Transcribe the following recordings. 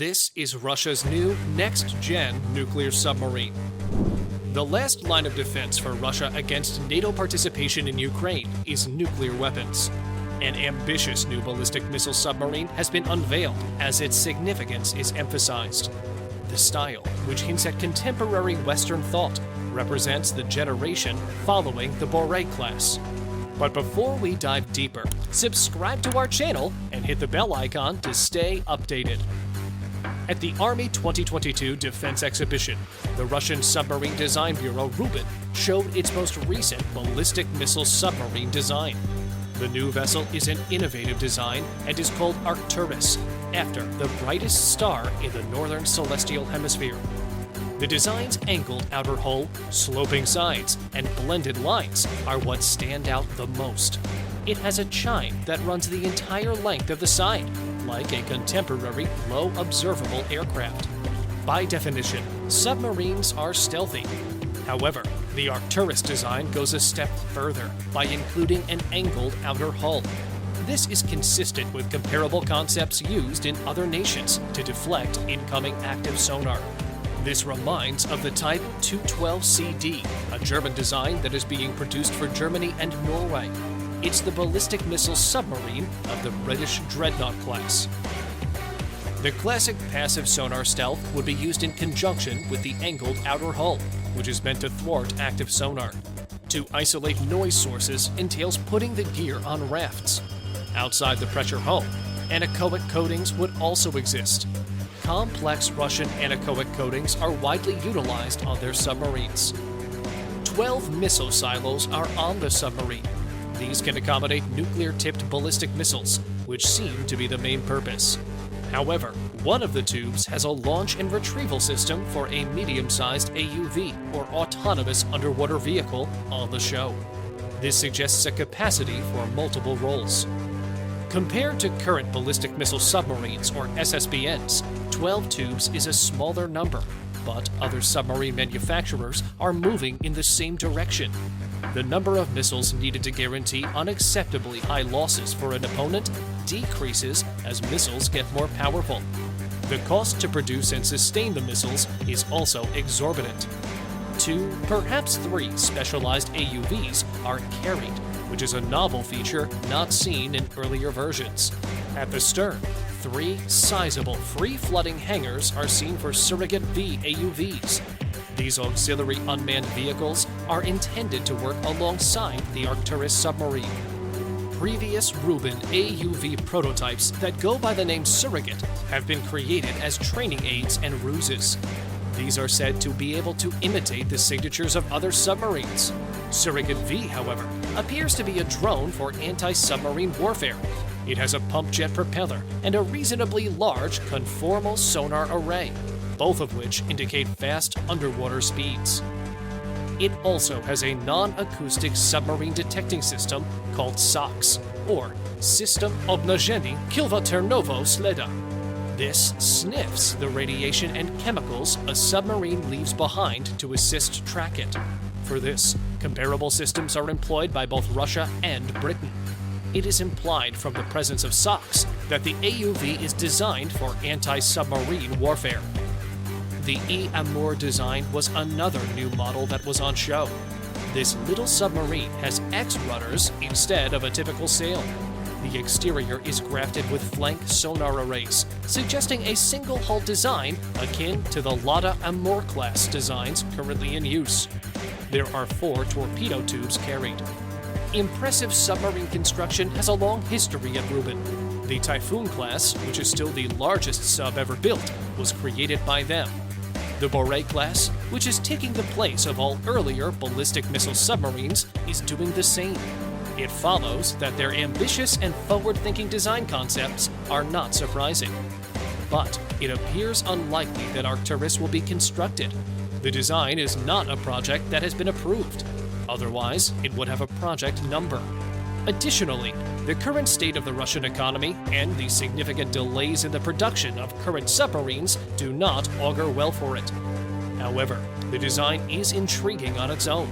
This is Russia's new next-gen nuclear submarine. The last line of defense for Russia against NATO participation in Ukraine is nuclear weapons. An ambitious new ballistic missile submarine has been unveiled as its significance is emphasized. The style, which hints at contemporary Western thought, represents the generation following the Borei class. But before we dive deeper, subscribe to our channel and hit the bell icon to stay updated. At the Army 2022 Defense Exhibition, the Russian submarine design bureau Rubin showed its most recent ballistic missile submarine design. The new vessel is an innovative design and is called Arcturus, after the brightest star in the northern celestial hemisphere. The design's angled outer hull, sloping sides, and blended lines are what stand out the most. It has a chine that runs the entire length of the side, like a contemporary, low observable aircraft. By definition, submarines are stealthy. However, the Arcturus design goes a step further by including an angled outer hull. This is consistent with comparable concepts used in other nations to deflect incoming active sonar. This reminds of the Type 212CD, a German design that is being produced for Germany and Norway. It's the ballistic missile submarine of the British Dreadnought class. The classic passive sonar stealth would be used in conjunction with the angled outer hull, which is meant to thwart active sonar. To isolate noise sources entails putting the gear on rafts. Outside the pressure hull, anechoic coatings would also exist. Complex Russian anechoic coatings are widely utilized on their submarines. 12 missile silos are on the submarine. These can accommodate nuclear-tipped ballistic missiles, which seem to be the main purpose. However, one of the tubes has a launch and retrieval system for a medium-sized AUV, or autonomous underwater vehicle, on the show. This suggests a capacity for multiple roles. Compared to current ballistic missile submarines, or SSBNs, 12 tubes is a smaller number, but other submarine manufacturers are moving in the same direction. The number of missiles needed to guarantee unacceptably high losses for an opponent decreases as missiles get more powerful. The cost to produce and sustain the missiles is also exorbitant. 2, perhaps 3 specialized AUVs are carried, which is a novel feature not seen in earlier versions. At the stern, 3 sizable free-floating hangars are seen for surrogate V AUVs. These auxiliary unmanned vehicles are intended to work alongside the Arcturus submarine. Previous Rubin AUV prototypes that go by the name Surrogate have been created as training aids and ruses. These are said to be able to imitate the signatures of other submarines. Surrogate V, however, appears to be a drone for anti-submarine warfare. It has a pump jet propeller and a reasonably large conformal sonar array, both of which indicate fast underwater speeds. It also has a non-acoustic submarine detecting system called SOX, or System Obnażenia Kilwaternowo Śleda. This sniffs the radiation and chemicals a submarine leaves behind to assist track it. For this, comparable systems are employed by both Russia and Britain. It is implied from the presence of SOX that the AUV is designed for anti-submarine warfare. The E. Amour design was another new model that was on show. This little submarine has X rudders instead of a typical sail. The exterior is grafted with flank sonar arrays, suggesting a single-hull design akin to the Lada Amour class designs currently in use. There are 4 torpedo tubes carried. Impressive submarine construction has a long history at Rubin. The Typhoon class, which is still the largest sub ever built, was created by them. The Borei class, which is taking the place of all earlier ballistic missile submarines, is doing the same. It follows that their ambitious and forward-thinking design concepts are not surprising. But it appears unlikely that Arcturus will be constructed. The design is not a project that has been approved. Otherwise, it would have a project number. Additionally, the current state of the Russian economy and the significant delays in the production of current submarines do not augur well for it. However, the design is intriguing on its own.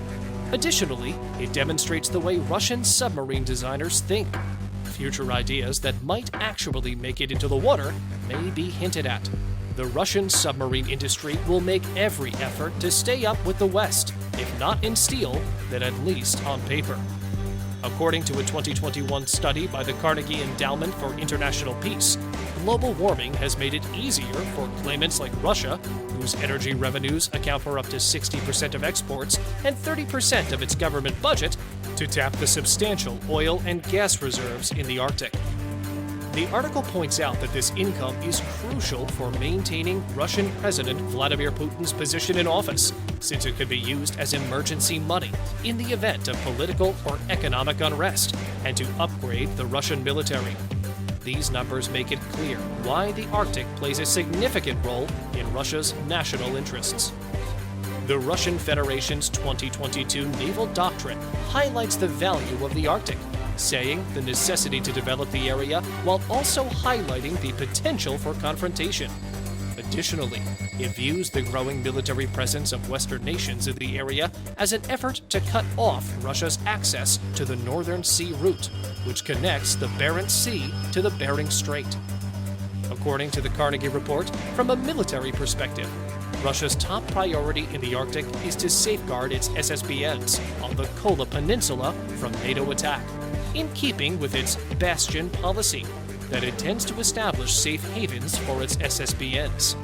Additionally, it demonstrates the way Russian submarine designers think. Future ideas that might actually make it into the water may be hinted at. The Russian submarine industry will make every effort to stay up with the West, if not in steel, then at least on paper. According to a 2021 study by the Carnegie Endowment for International Peace, global warming has made it easier for claimants like Russia, whose energy revenues account for up to 60% of exports and 30% of its government budget, to tap the substantial oil and gas reserves in the Arctic. The article points out that this income is crucial for maintaining Russian President Vladimir Putin's position in office, since it could be used as emergency money in the event of political or economic unrest, and to upgrade the Russian military. These numbers make it clear why the Arctic plays a significant role in Russia's national interests. The Russian Federation's 2022 Naval Doctrine highlights the value of the Arctic, saying the necessity to develop the area while also highlighting the potential for confrontation. Additionally, it views the growing military presence of Western nations in the area as an effort to cut off Russia's access to the Northern Sea route, which connects the Barents Sea to the Bering Strait. According to the Carnegie Report, from a military perspective, Russia's top priority in the Arctic is to safeguard its SSBNs on the Kola Peninsula from NATO attack, in keeping with its bastion policy that intends to establish safe havens for its SSBNs.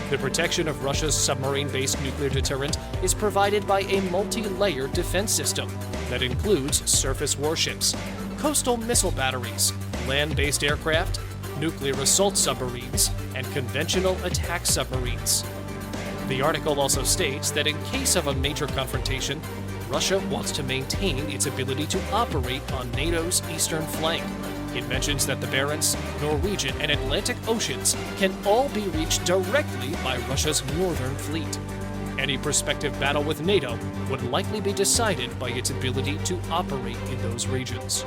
The protection of Russia's submarine-based nuclear deterrent is provided by a multi-layered defense system that includes surface warships, coastal missile batteries, land-based aircraft, nuclear assault submarines, and conventional attack submarines. The article also states that in case of a major confrontation, Russia wants to maintain its ability to operate on NATO's eastern flank. It mentions that the Barents, Norwegian, and Atlantic Oceans can all be reached directly by Russia's northern fleet. Any prospective battle with NATO would likely be decided by its ability to operate in those regions.